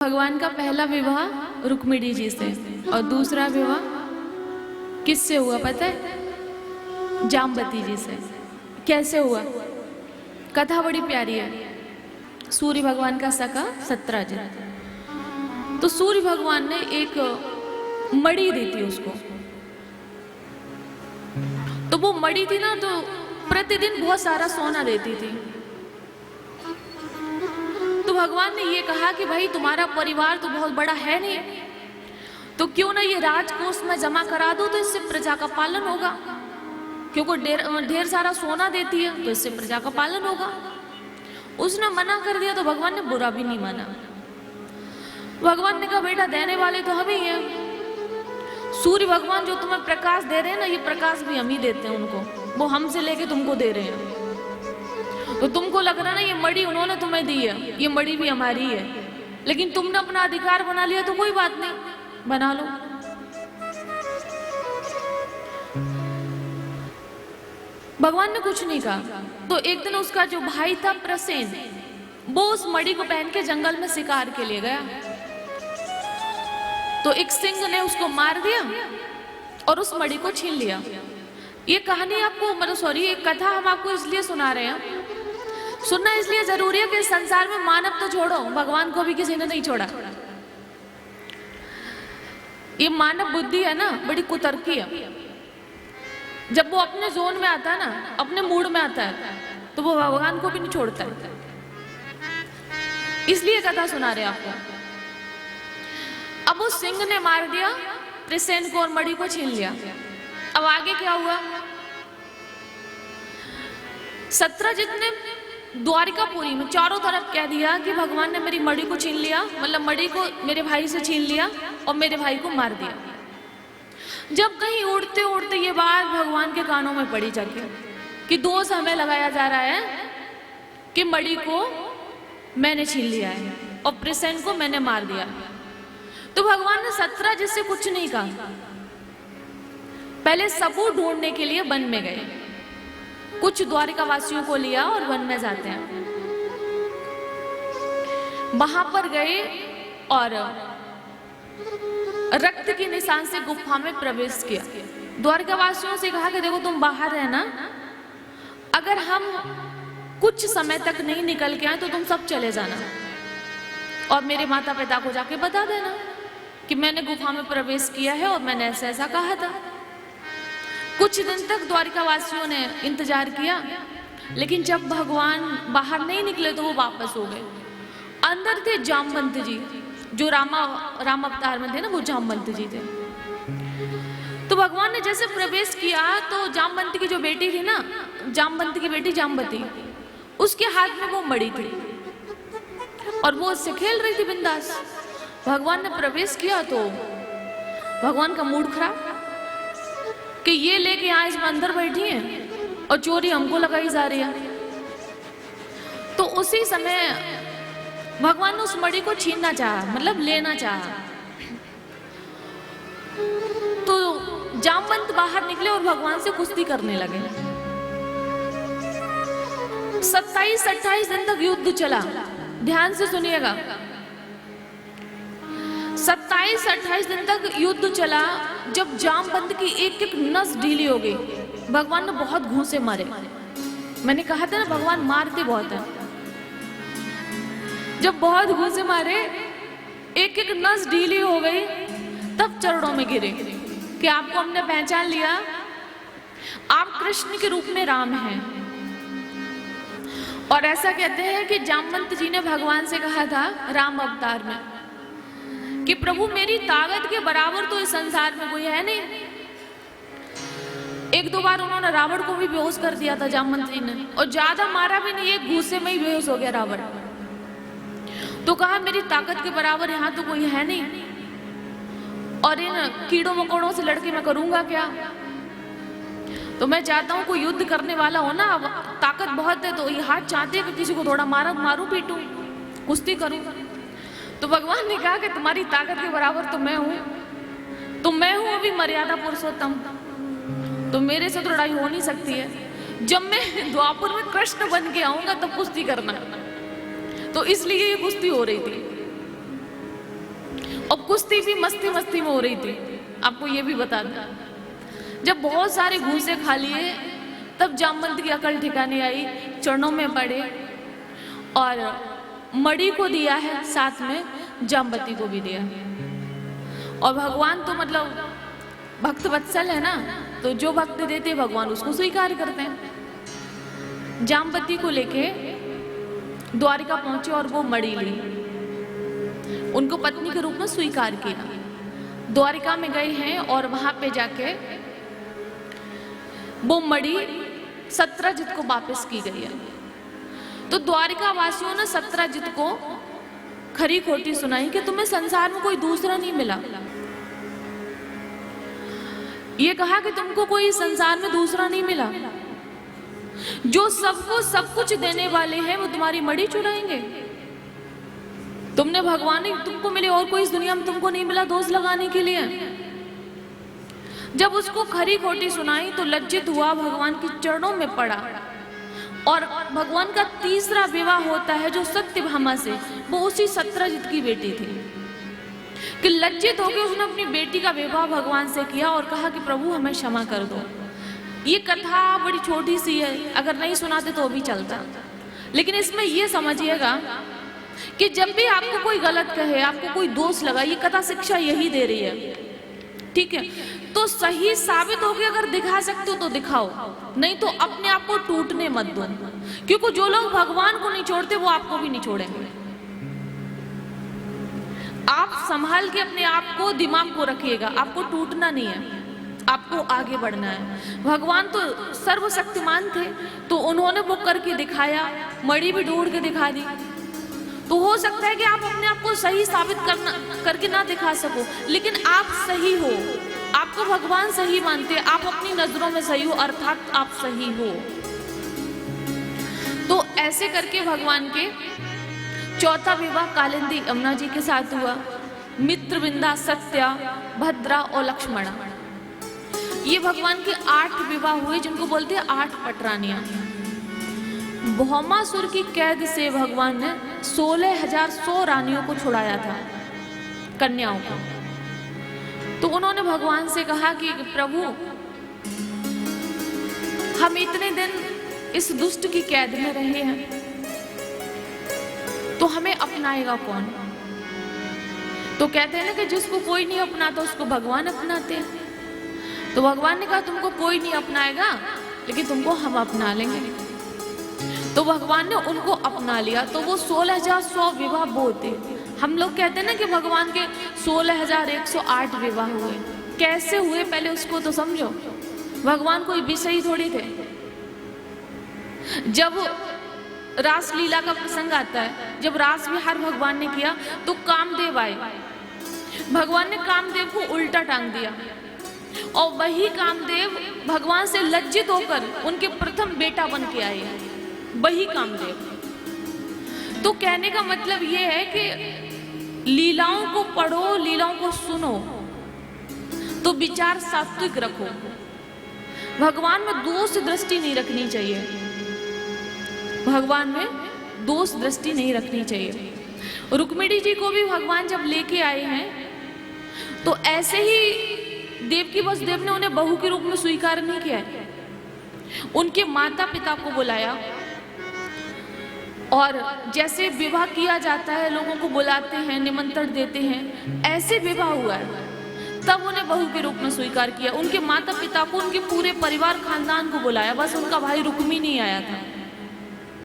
भगवान का पहला विवाह रुक्मिणी जी से और दूसरा विवाह किससे हुआ पता है? जाम्बती जी से। कैसे हुआ? कथा बड़ी प्यारी है। सूर्य भगवान का सखा सत्यजित। तो सूर्य भगवान ने एक मणि दी थी उसको। तो वो मणि थी ना, तो प्रतिदिन बहुत सारा सोना देती थी। तो भगवान ने ये कहा कि भाई तुम्हारा परिवार तो बहुत बड़ा है नहीं, तो क्यों ना ये राजकोष में जमा करा दो, तो इससे प्रजा का पालन होगा। क्योंकि ढेर सारा सोना देती है तो इससे प्रजा का पालन होगा। उसने मना कर दिया तो भगवान ने बुरा भी नहीं माना। भगवान ने कहा बेटा देने वाले तो हम ही हैं। सूर्य भगवान जो तुम्हें प्रकाश दे रहे हैं ना, ये प्रकाश भी हम ही देते हैं उनको, वो हमसे लेके तुमको दे रहे हैं। तो तुमको लग रहा ना ये मणि उन्होंने तुम्हें दी है, ये मणि भी हमारी है, लेकिन तुमने अपना अधिकार बना लिया तो कोई बात नहीं, बना लो। भगवान ने कुछ नहीं कहा। तो एक दिन उसका जो भाई था प्रसेन, वो उस मणि को पहन के जंगल में शिकार के लिए गया। तो एक सिंह ने उसको मार दिया और उस मणि को छीन लिया। ये कहानी आपको ये कथा हम आपको इसलिए सुना रहे हैं, सुनना इसलिए जरूरी है कि इस संसार में मानव तो छोड़ो, भगवान को भी किसी ने नहीं छोड़ा। ये मानव बुद्धि है ना, बड़ी कुतर्की है। जब वो अपने जोन में आता है ना, अपने मूड में आता है, तो वो भगवान को भी नहीं छोड़ता है। इसलिए कथा सुना रहे आपको। अब वो सिंह ने मार दिया प्रसेन को और मणि को छीन लिया। अब आगे क्या हुआ? सत्यजित ने द्वारिकापुरी में चारों तरफ कह दिया कि भगवान ने मेरी मणि को छीन लिया, मतलब मणि को मेरे भाई से छीन लिया और मेरे भाई को मार दिया। जब कहीं उड़ते उड़ते ये बात भगवान के कानों में पड़ी जाके कि दोष हमें लगाया जा रहा है कि मणि को मैंने छीन लिया है और प्रसेन को मैंने मार दिया। तो भगवान ने सत्यजित से कुछ नहीं कहा। पहले सबूत ढूंढने के लिए वन में गए। कुछ द्वारिका वासियों को लिया और वन में जाते हैं। वहां पर गए और रक्त के निशान से गुफा में प्रवेश किया। द्वारिका वासियों से कहा कि देखो तुम बाहर रहना, अगर हम कुछ समय तक नहीं निकल के आए तो तुम सब चले जाना और मेरे माता पिता को जाके बता देना कि मैंने गुफा में प्रवेश किया है और मैंने ऐसा ऐसा कहा था। कुछ दिन तक द्वारिका वासियों ने इंतजार किया, लेकिन जब भगवान बाहर नहीं निकले तो वो वापस हो गए। अंदर थे जाम्बवंत जी, जो राम अवतार में थे ना, वो जाम्बवंत जी थे। तो भगवान ने जैसे प्रवेश किया तो जाम्बवंत की जो बेटी थी ना, जाम्बवंत की बेटी जाम्बती, उसके हाथ में वो मणि थी और वो उससे खेल रही थी बिंदास। भगवान ने प्रवेश किया तो भगवान का मूड खराब कि ये लेके यहाँ इसमें अंदर बैठी है और चोरी हमको लगाई जा रही है। तो उसी समय भगवान ने उस मणि को छीनना चाहा, मतलब लेना चाहा। तो जाम्बवंत बाहर निकले और भगवान से कुश्ती करने लगे। 27-28 दिन तक युद्ध चला। ध्यान से सुनिएगा, 27-28 दिन तक युद्ध चला। जब जाम्बवंत की एक एक नस ढीली हो गई, भगवान ने बहुत घूंसे मारे। मैंने कहा था ना, भगवान मारते बहुत है। जब बहुत घूंसे मारे, एक एक नस ढीली हो गई, तब चरणों में गिरे कि आपको हमने पहचान लिया, आप कृष्ण के रूप में राम हैं। और ऐसा कहते हैं कि जाम्बवंत जी ने भगवान से कहा था राम अवतार में कि प्रभु मेरी ताकत के बराबर तो इस संसार में कोई है नहीं। एक दो बार उन्होंने रावण को भी बेहोश कर दिया था जाम्बवंत जी ने, और ज्यादा मारा भी नहीं, एक घूसे में ही बेहोश हो गया रावण। तो कहा मेरी ताकत के बराबर यहाँ तो कोई है नहीं, और इन कीड़ों मकोड़ों से लड़के मैं करूंगा क्या? तो मैं चाहता हूँ कोई युद्ध करने वाला हो ना, ताकत बहुत है, तो ये हाथ चाहते हैं कि किसी को थोड़ा मारूं पीटूं, कुश्ती करूं। तो भगवान ने कहा कि तुम्हारी ताकत के बराबर तो मैं हूं, तो मैं हूं अभी मर्यादा पुरुषोत्तम, तो मेरे से तो लड़ाई हो नहीं सकती है। जब मैं द्वापर में कृष्ण बन के आऊंगा तब कुश्ती करना। तो इसलिए ये कुश्ती हो रही थी। और कुश्ती भी मस्ती मस्ती में हो रही थी। आपको ये भी बता दूं, जब बहुत सारे घूसे खा लिए तब जामवंत की अकल ठिकाने आई, चरणों में पड़े और मणि को दिया है, साथ में जामवती को भी दिया। और भगवान तो मतलब भक्त वत्सल है ना, तो जो भक्त देते भगवान उसको स्वीकार करते हैं। जामवती को लेके द्वारिका पहुंचे और वो मणि ली, उनको पत्नी के रूप में स्वीकार किया। द्वारिका में गए हैं और वहां पे जाके वो मणि सत्रजित को वापस की गई है। तो द्वारिका वासियों ने सत्रजित को खरी खोटी सुनाई कि तुम्हें संसार में कोई दूसरा नहीं मिला। ये कहा कि तुमको कोई संसार में दूसरा नहीं मिला, जो सबको सब कुछ देने वाले हैं वो तुम्हारी मणि चुराएंगे। तुमने भगवान ही तुमको मिले और कोई इस दुनिया में तुमको नहीं मिला दोष लगाने के लिए। जब उसको खरी खोटी सुनाई तो लज्जित हुआ, भगवान के चरणों में पड़ा। और भगवान का तीसरा विवाह होता है जो सत्यभामा से, वो उसी सत्रजित की बेटी थी कि लज्जित होकर उसने अपनी बेटी का विवाह भगवान से किया और कहा कि प्रभु हमें क्षमा कर दो। ये कथा बड़ी छोटी सी है, अगर नहीं सुनाते तो भी चलता, लेकिन इसमें ये समझिएगा कि जब भी आपको कोई गलत कहे, आपको कोई दोष लगा, ये कथा शिक्षा यही दे रही है, ठीक है? तो सही साबित होके अगर दिखा सकते हो तो दिखाओ, नहीं तो अपने आप को टूटने मत दो, क्योंकि जो लोग भगवान को नहीं छोड़ते वो आपको भी नहीं छोड़ेंगे। आप संभाल के अपने आप को, दिमाग को रखिएगा, आपको टूटना नहीं है, आपको आगे बढ़ना है। भगवान तो सर्वशक्तिमान थे, तो उन्होंने वो करके दिखाया, मणि भी ढूंढ के दिखा दी। तो हो सकता है कि आप अपने आप को सही साबित करके ना दिखा सको, लेकिन आप सही हो, आपको भगवान सही मानते, आप अपनी नजरों में सही हो, अर्थात आप सही हो। तो ऐसे करके भगवान के चौथा विवाह कालिंदी यमुना जी के साथ हुआ। मित्रविंदा, सत्या, भद्रा और लक्ष्मणा, ये भगवान के 8 विवाह हुए, जिनको बोलते हैं 8 पटरानियां। भौमासुर की कैद से भगवान ने 16,100 रानियों को छुड़ाया था, कन्याओं को। तो उन्होंने भगवान से कहा कि प्रभु हम इतने दिन इस दुष्ट की कैद में रहे हैं, तो हमें अपनाएगा कौन? तो कहते हैं ना कि जिसको कोई नहीं अपनाता उसको भगवान अपनाते हैं। तो भगवान ने कहा तुमको कोई नहीं अपनाएगा, लेकिन तुमको हम अपना लेंगे। तो भगवान ने उनको अपना लिया। तो वो 16,100 विवाह बोते। हम लोग कहते हैं ना कि भगवान के 16,108 विवाह हुए। कैसे हुए पहले उसको तो समझो। भगवान कोई विषयी थोड़ी थे। जब रासलीला का प्रसंग आता है, जब रास विहार भगवान ने किया तो कामदेव आए। भगवान ने कामदेव को उल्टा टांग दिया और वही कामदेव भगवान से लज्जित होकर उनके प्रथम बेटा बन के आए, वही कामदेव। तो कहने का मतलब ये है कि लीलाओं को पढ़ो, लीलाओं को सुनो, तो विचार सात्विक रखो। भगवान में दोष दृष्टि नहीं रखनी चाहिए, भगवान में दोष दृष्टि नहीं रखनी चाहिए। रुक्मिणी जी को भी भगवान जब लेके आए हैं तो ऐसे ही देवकी वसुदेव ने उन्हें बहू के रूप में स्वीकार नहीं किया। उनके माता पिता को बुलाया और जैसे विवाह किया जाता है, लोगों को बुलाते हैं, निमंत्रण देते हैं, ऐसे विवाह हुआ है। तब उन्हें बहू के रूप में स्वीकार किया। उनके माता पिता को, उनके पूरे परिवार खानदान को बुलाया, बस उनका भाई रुक्मी नहीं आया था।